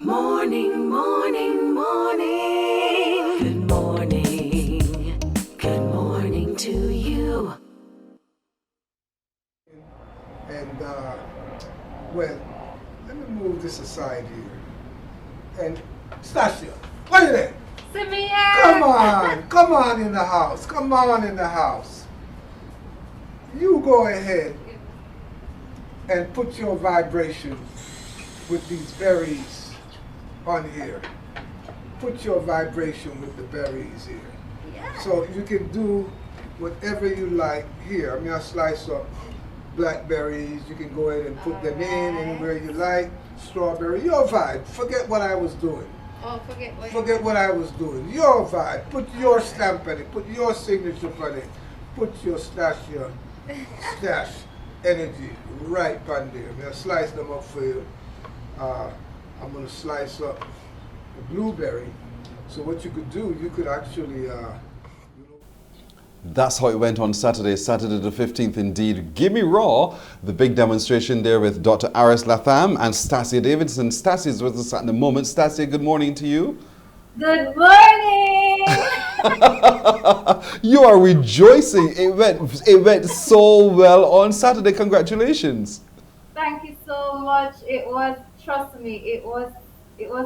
Morning, morning, morning. Good morning. Good morning to you. And, well, let me move this aside here. And, Stacia, what is that? Samia! Come on in the house. Come on in the house. You go ahead and put your vibration with these berries on here. Put your vibration with the berries here. Yeah. So you can do whatever you like here. I mean, I slice up blackberries. You can go ahead and put them in anywhere you like. Strawberry, your vibe. Forget what I was doing. Oh, Forget what I was doing. Your vibe. Put your stamp on it. Put your signature on it. Put your Stacia stash energy right on there. I'm going to slice them up for you. I'm going to slice up the blueberry. So what you could do, you could actually That's how it went on Saturday the 15th indeed. GIMMI RAW, the big demonstration there with Dr. Aris Latham and Stacia Davidson. Stacia is with us at the moment. Stacia, good morning to you. Good morning! You are rejoicing. It went so well on Saturday. Congratulations. Thank you so much. It was, trust me, it was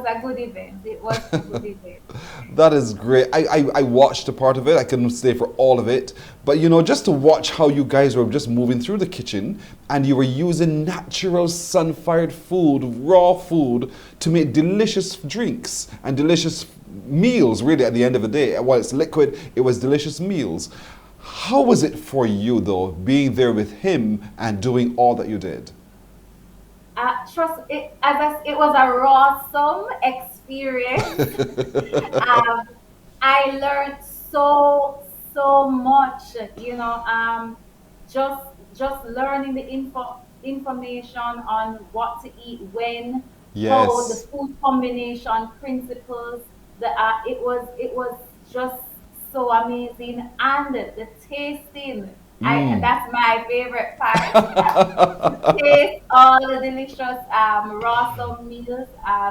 a good event. It was a good event. That is great. I watched a part of it. I couldn't stay for all of it. But you know, just to watch how you guys were just moving through the kitchen and you were using natural sun-fired food, raw food, to make delicious drinks and delicious meals, really, at the end of the day. While it's liquid, it was delicious meals. How was it for you, though, being there with him and doing all that you did? Trust it, it was a awesome experience. I learned so much. You know, just learning the information on what to eat when, how the Yes. food combination principles. It was just so amazing, and the tasting. That's my favorite part. Taste all the delicious raw meals.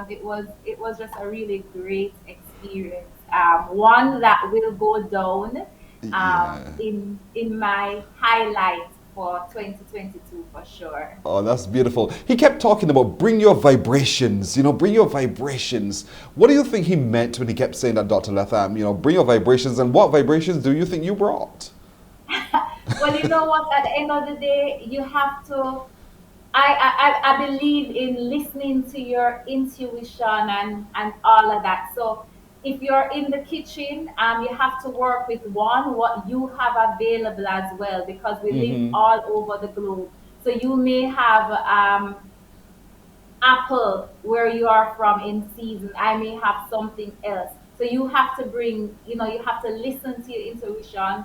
It was just a really great experience. One that will go down Yeah. in my highlight for 2022 for sure. Oh, that's beautiful. He kept talking about bring your vibrations, bring your vibrations. What do you think he meant when he kept saying that, Dr. Latham? Bring your vibrations, and what vibrations do you think you brought? Well, you know what? At the end of the day, you have to. I believe in listening to your intuition and all of that. So if you're in the kitchen, you have to work with what you have available as well, because we live Mm-hmm. all over the globe. So you may have apple where you are from in season. I may have something else. So you have to bring, you have to listen to your intuition,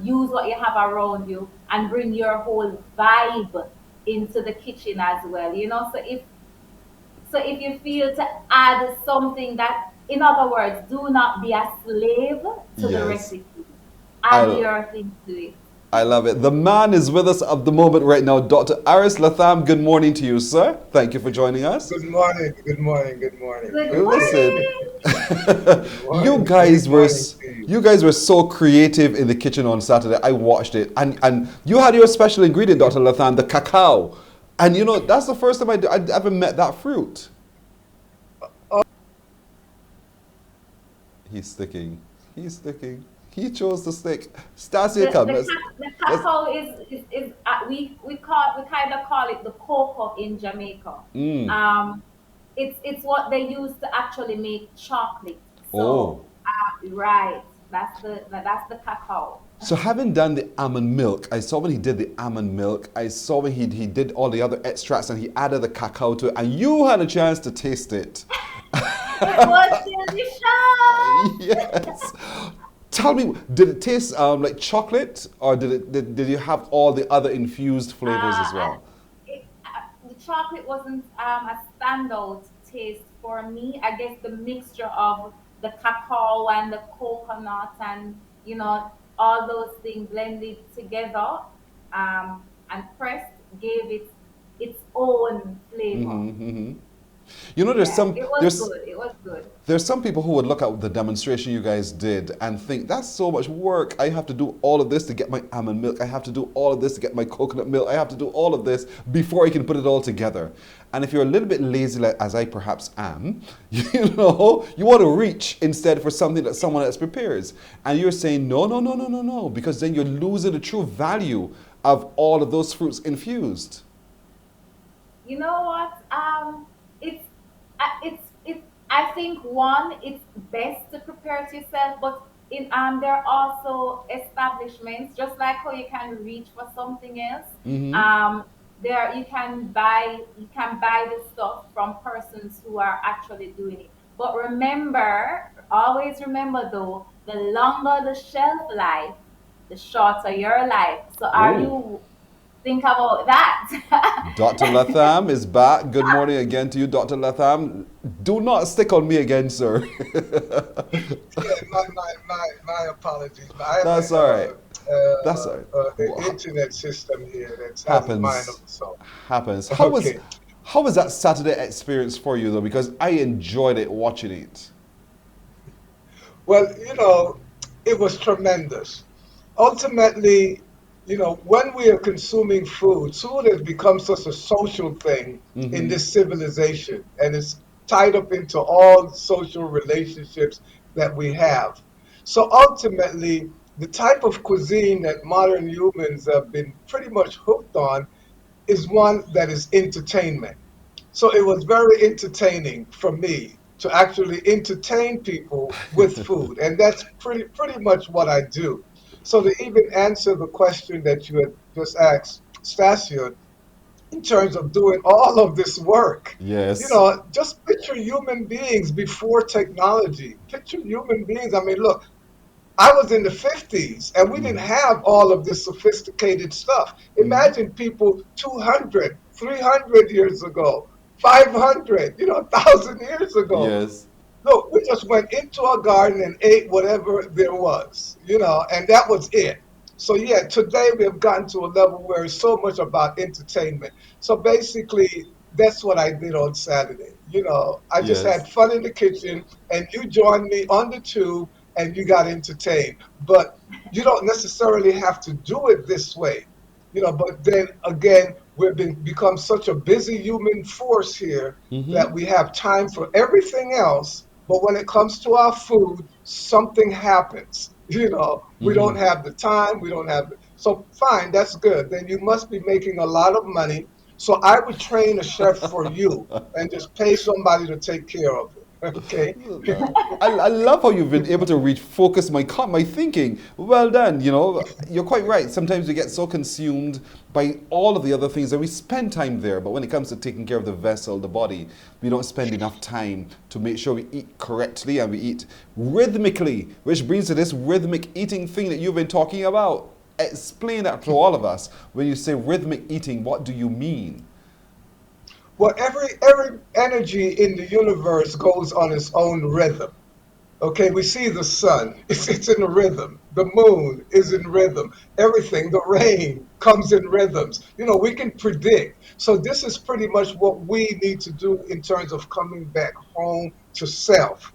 use what you have around you, and bring your whole vibe into the kitchen as well. So if you feel to add something that, in other words, do not be a slave to the Yes. recipe. I, Add your thing to it. I love it. The man is with us at the moment right now. Dr. Aris Latham, good morning to you, sir. Thank you for joining us. good morning, good morning, good morning. Good Listen, morning. Good you morning, guys good were morning to you. you guys were so creative in the kitchen on Saturday. I watched it, and you had your special ingredient, Dr. Latham, the cacao, and that's the first time I'd ever met that fruit. He's sticking. He's sticking. He chose to stick. Stacia, come. The cacao we kind of call it the cocoa in Jamaica. Mm. Um, it's what they use to actually make chocolate. So Oh. right, that's the cacao. So having done the almond milk, I saw when he did the almond milk, I saw when he did all the other extracts and he added the cacao to it, and you had a chance to taste it. It was delicious. Yes. Tell me, did it taste like chocolate, or did you have all the other infused flavors as Uh, well? the chocolate wasn't a standout taste for me. I guess the mixture of the cacao and the coconut and all those things blended together and pressed gave it its own flavor. Mm-hmm, mm-hmm. You know, Yeah, it was good. It was good. there's some people who would look at the demonstration you guys did and think that's so much work. I have to do all of this to get my almond milk. I have to do all of this to get my coconut milk. I have to do all of this before I can put it all together. And if you're a little bit lazy, like, as I perhaps am, you know, you want to reach instead for something that someone else prepares. And you're saying, no, no, no, no, no, no, because then you're losing the true value of all of those fruits infused. You know what? It's it's. I think one, it's best to prepare it yourself, but there are also establishments, just like how you can reach for something else. Hmm. Um, there you can buy the stuff from persons who are actually doing it. But remember, always remember though, the longer the shelf life, the shorter your life. So are Oh. you think about that? Dr. Latham is back. Good morning again to you, Dr. Latham. Do not stick on me again, sir. Yeah, my apologies. I have That's all right. That's all right. an internet system here that has a mind of Happens. its own. Happens. Okay. How was that Saturday experience for you though? Because I enjoyed it watching it. Well, it was tremendous. Ultimately, when we are consuming food has become such a social thing in Hmm. this civilization, and it's tied up into all social relationships that we have. So ultimately, the type of cuisine that modern humans have been pretty much hooked on is one that is entertainment. So it was very entertaining for me to actually entertain people with food, and that's pretty much what I do. So to even answer the question that you had just asked, Stacia, in terms of doing all of this work, Yes. just picture human beings before technology. Picture human beings. I mean, look, I was in the 50s and we didn't Hmm. have all of this sophisticated stuff. Hmm. Imagine people 200, 300 years ago, 500, 1,000 years ago. Yes. Look, we just went into a garden and ate whatever there was, and that was it. So, yeah, today we have gotten to a level where it's so much about entertainment. So basically, that's what I did on Saturday. I just Yes. had fun in the kitchen, and you joined me on the tube, and you got entertained. But you don't necessarily have to do it this way. But then again, become such a busy human force here that Hmm. we have time for everything else. But when it comes to our food, something happens. We don't Hmm. have the time. We don't have so fine. That's good. Then you must be making a lot of money. So I would train a chef for you and just pay somebody to take care of it. Okay. I love how you've been able to refocus my thinking. Well done. You know, you're quite right. Sometimes we get so consumed by all of the other things that we spend time there. But when it comes to taking care of the vessel, the body, we don't spend enough time to make sure we eat correctly and we eat rhythmically, which brings to this rhythmic eating thing that you've been talking about. Explain that to all of us. When you say rhythmic eating, what do you mean? Well, every energy in the universe goes on its own rhythm. Okay, we see the sun, it's in a rhythm. The moon is in rhythm. Everything, the rain comes in rhythms. We can predict. So this is pretty much what we need to do in terms of coming back home to self.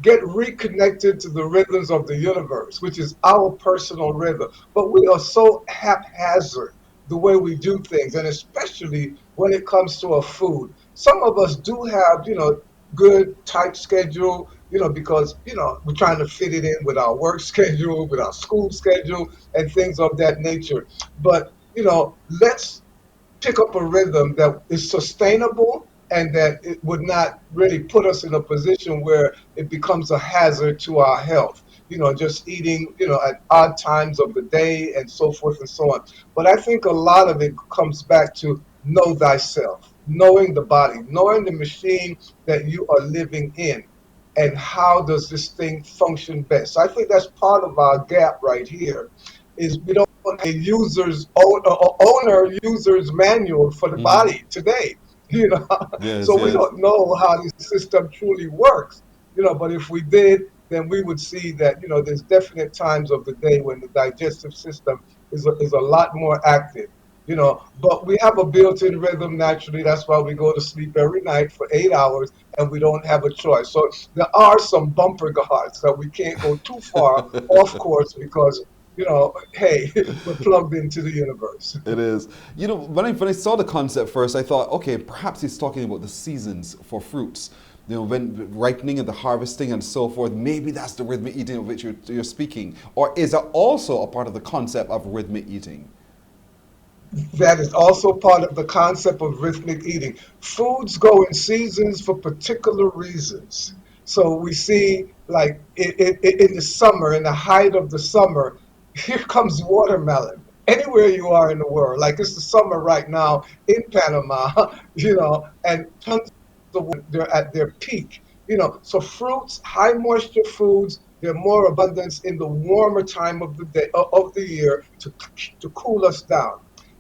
Get reconnected to the rhythms of the universe, which is our personal rhythm. But we are so haphazard the way we do things, and especially when it comes to our food. Some of us do have, good tight schedule, because, we're trying to fit it in with our work schedule, with our school schedule, and things of that nature. But, let's pick up a rhythm that is sustainable and that it would not really put us in a position where it becomes a hazard to our health. Just eating, at odd times of the day and so forth and so on. But I think a lot of it comes back to know thyself, knowing the body, knowing the machine that you are living in, and how does this thing function best. So I think that's part of our gap right here is we don't have a owner user's manual for the Hmm. body today. You know, Yes, so we yes. don't know how this system truly works. But if we did, then we would see that there's definite times of the day when the digestive system is a lot more active. you know, but we have a built-in rhythm naturally. That's why we go to sleep every night for 8 hours and we don't have a choice. So there are some bumper guards that we can't go too far off course because, you know, hey, we're plugged into the universe. It is. You know, when I saw the concept first, I thought, okay, perhaps he's talking about the seasons for fruits. You know, when ripening and the harvesting and so forth. Maybe that's the rhythmic eating of which you're speaking. Or is that also a part of the concept of rhythmic eating? That is also part of the concept of rhythmic eating. Foods go in seasons for particular reasons. So we see, like in the summer, in the height of the summer, here comes watermelon. Anywhere you are in the world, like it's the summer right now in Panama, you know, and tons of they're at their peak, you know. So fruits, high moisture foods, they're more abundance in the warmer time of the day of the year to cool us down.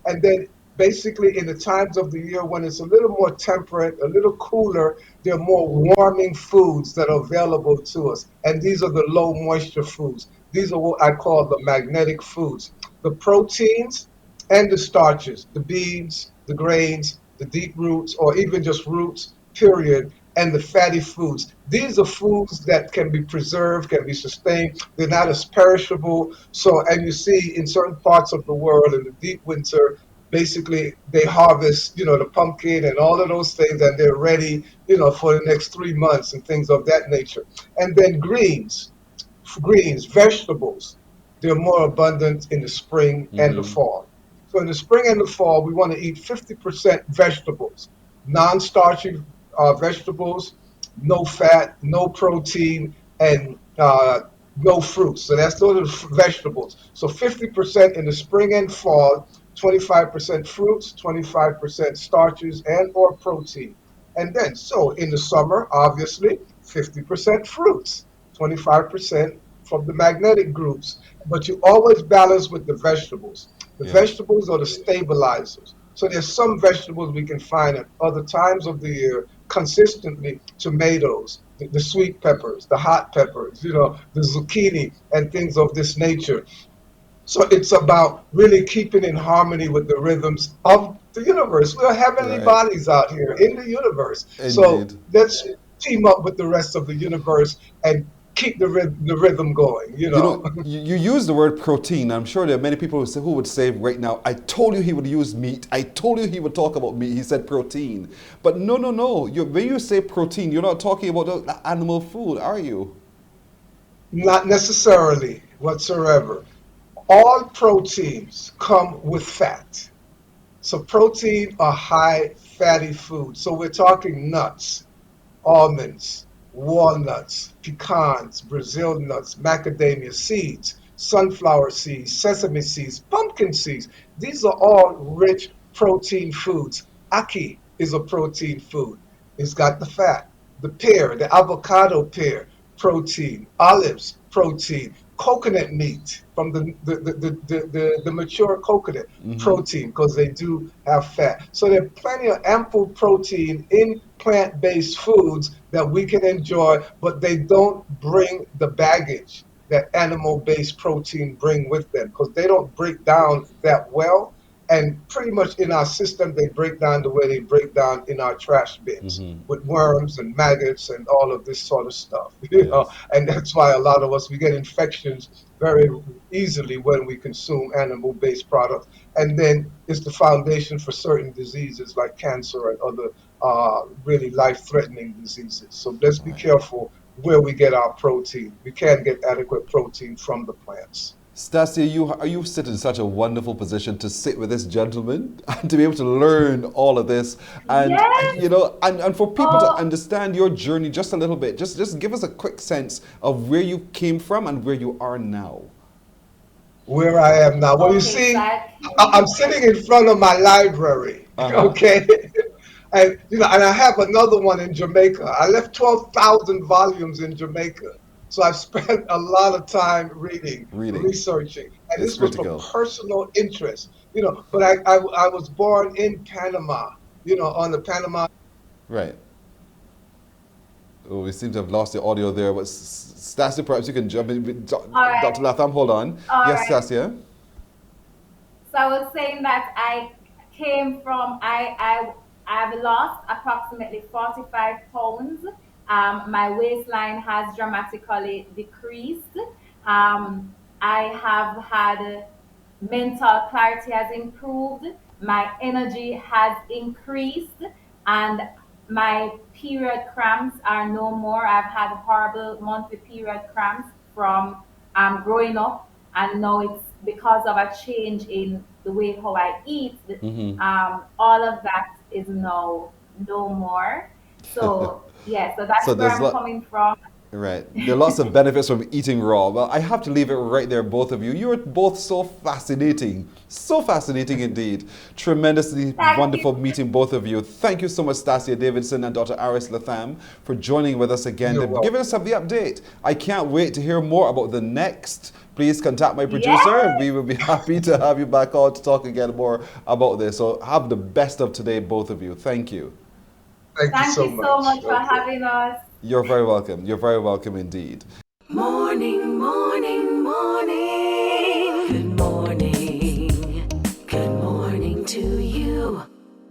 And then basically in the times of the year when it's a little more temperate, a little cooler, there are more warming foods that are available to us. And these are the low moisture foods. These are what I call the magnetic foods. The proteins and the starches, the beans, the grains, the deep roots, or even just roots, period, and the fatty foods. These are foods that can be preserved, can be sustained. They're not as perishable. So, and you see in certain parts of the world in the deep winter, basically they harvest, you know, the pumpkin and all of those things, and they're ready, you know, for the next 3 months and things of that nature. And then greens, vegetables, they're more abundant in the spring and the Mm-hmm. fall. So in the spring and the fall, we want to eat 50% vegetables, non-starchy vegetables, no fat, no protein, and no fruits. So that's those are the vegetables. So 50% in the spring and fall, 25% fruits, 25% starches and or protein. And then, so in the summer, obviously, 50% fruits, 25% from the magnetic groups. But you always balance with the vegetables. The Yeah. vegetables are the stabilizers. So there's some vegetables we can find at other times of the year consistently. Tomatoes, the sweet peppers, the hot peppers, you know, the zucchini and things of this nature. So it's about really keeping in harmony with the rhythms of the universe. We're heavenly Right. bodies out here in the universe. So Indeed. let's team up with the rest of the universe and keep the rhythm going, you You know. know, you use the word protein. I'm sure there are many people who would say right now, I told you he would use meat. I told you he would talk about meat. He said protein. But no, no, no. When you say protein, you're not talking about the animal food, are you? Not necessarily whatsoever. All proteins come with fat. So protein are high fatty food. So we're talking nuts, almonds, walnuts, pecans, Brazil nuts, macadamia seeds, sunflower seeds, sesame seeds, pumpkin seeds. These are all rich protein foods. Ackee is a protein food. It's got the fat. The pear, the avocado pear, protein. Olives, protein. Coconut meat from the mature coconut, Hmm. protein, because they do have fat. So there's plenty of ample protein in plant-based foods that we can enjoy, but they don't bring the baggage that animal-based protein bring with them because they don't break down that well. And pretty much in our system, they break down the way they break down in our trash bins Hmm. with worms and maggots and all of this sort of stuff, you know. Yes. And that's why a lot of us we get infections very easily when we consume animal-based products. And then it's the foundation for certain diseases like cancer and other really life-threatening diseases. So let's be Right. careful where we get our protein. We can't get adequate protein from the plants. Stacia, you sit in such a wonderful position to sit with this gentleman and to be able to learn all of this, and Yes. and for people to Oh, understand your journey just a little bit. Just give us a quick sense of where you came from and where you are now. Where I am now. Well, you okay. So see, I I'm came. sitting in front of my library, Uh huh. okay? And you know, and I have another one in Jamaica. I left 12,000 volumes in Jamaica. So I've spent a lot of time reading, Reading. researching, and It's this was from critical. personal interest, you know. But I was born in Panama, you know, on the Panama. Right. Oh, we seem to have lost the audio there. But Stacia, perhaps you can jump in. All Dr. right. Latham, hold on. All Yes, right. Stacia. So I was saying that I came from I've lost approximately 45 pounds. My waistline has dramatically decreased. I have had mental clarity has improved, my energy has increased, and my period cramps are no more. I've had horrible monthly period cramps from growing up, and now it's because of a change in the way how I eat. All of that is now no more. So yeah, so So that's where there's I'm lot. coming from. Right. There are lots of benefits from eating raw. Well, I have to leave it right there, both of you. You're both so fascinating. So fascinating indeed. Tremendously Thank you. wonderful meeting both of you. Thank you so much, Stacia Davidson and Dr. Aris Latham, for joining with us again You're and welcome. giving us the update. I can't wait to hear more about the next. Please contact my producer and Yes. we will be happy to have you back on to talk again more about this. So have the best of today, both of you. Thank you. Thank you Thank so you so much. much for Okay. having us. You're very welcome. You're very welcome indeed. Morning, morning,